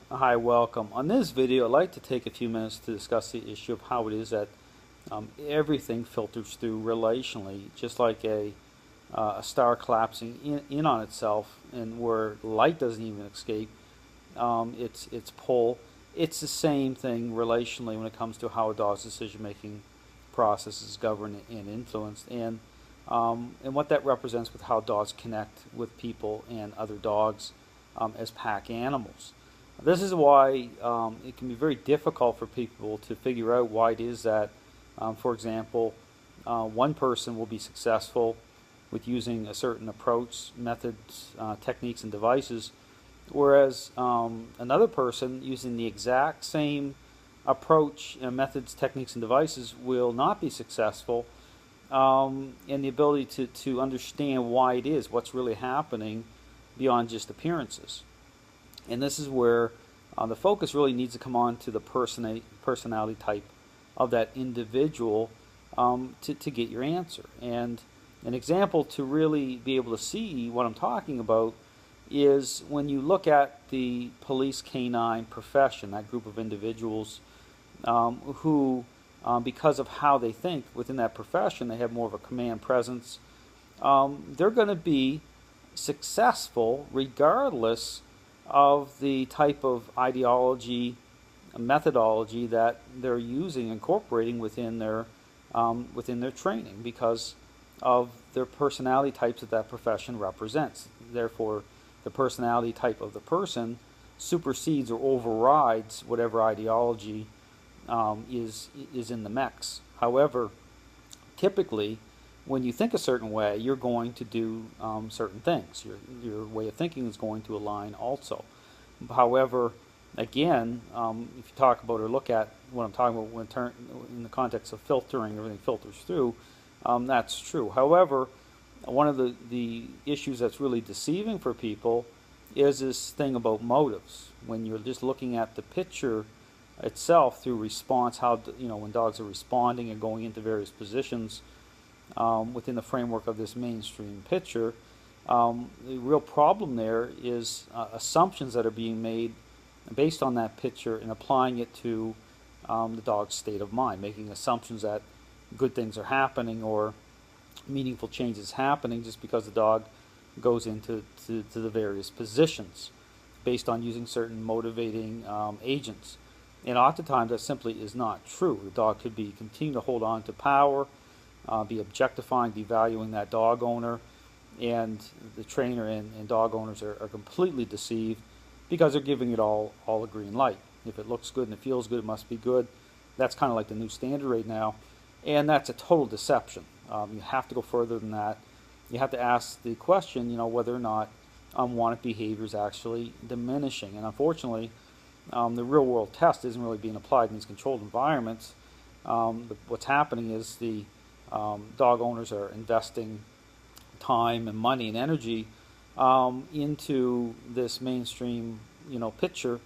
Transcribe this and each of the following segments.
Hi, welcome. On this video, I'd like to take a few minutes to discuss the issue of how it is that everything filters through relationally, just like a star collapsing in on itself, and where light doesn't even escape its pull. It's the same thing relationally when it comes to how a dog's decision-making process is governed and influenced, and what that represents with how dogs connect with people and other dogs as pack animals. This is why it can be very difficult for people to figure out why it is that, for example, one person will be successful with using a certain approach, methods, techniques, and devices, whereas another person using the exact same approach, methods, techniques, and devices will not be successful, and the ability to understand why it is, what's really happening beyond just appearances. And this is where the focus really needs to come on to the personality type of that individual to get your answer. And an example to really be able to see what I'm talking about is when you look at the police canine profession, that group of individuals who, because of how they think within that profession, they have more of a command presence. They're going to be successful regardless of the type of ideology, methodology that they're using, incorporating within their training, because of their personality types that profession represents. Therefore, the personality type of the person supersedes or overrides whatever ideology is in the mix. However, typically, when you think a certain way, you're going to do certain things. Your way of thinking is going to align also. However, again, if you talk about or look at what I'm talking about in the context of filtering, everything filters through, that's true. However, one of the issues that's really deceiving for people is this thing about motives. When you're just looking at the picture itself through response, how when dogs are responding and going into various positions within the framework of this mainstream picture, the real problem there is assumptions that are being made based on that picture and applying it to the dog's state of mind, making assumptions that good things are happening or meaningful changes happening just because the dog goes into the various positions based on using certain motivating agents. And oftentimes that simply is not true. The dog could be continue to hold on to power, be objectifying, devaluing that dog owner, and the trainer and dog owners are completely deceived because they're giving it all a green light. If it looks good and it feels good, it must be good. That's kind of like the new standard right now, and that's a total deception. You have to go further than that. You have to ask the question, whether or not unwanted behavior is actually diminishing. And unfortunately, the real-world test isn't really being applied in these controlled environments. What's happening is the dog owners are investing time and money and energy into this mainstream, picture,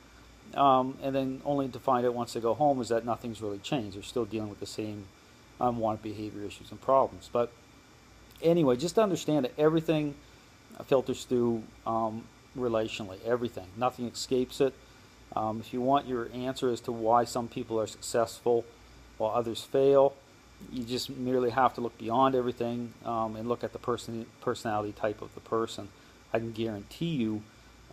and then only to find out once they go home is that nothing's really changed. They're still dealing with the same unwanted behavior issues and problems. But anyway, just to understand that everything filters through relationally. Everything, nothing escapes it. If you want your answer as to why some people are successful while others fail, you just merely have to look beyond everything and look at the personality type of the person. I can guarantee you,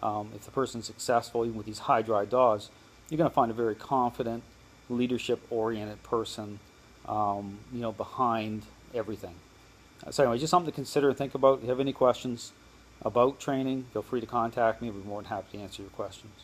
if the person's successful, even with these high-dry dogs, you're going to find a very confident, leadership-oriented person, behind everything. So anyway, just something to consider and think about. If you have any questions about training, feel free to contact me. I'll be more than happy to answer your questions.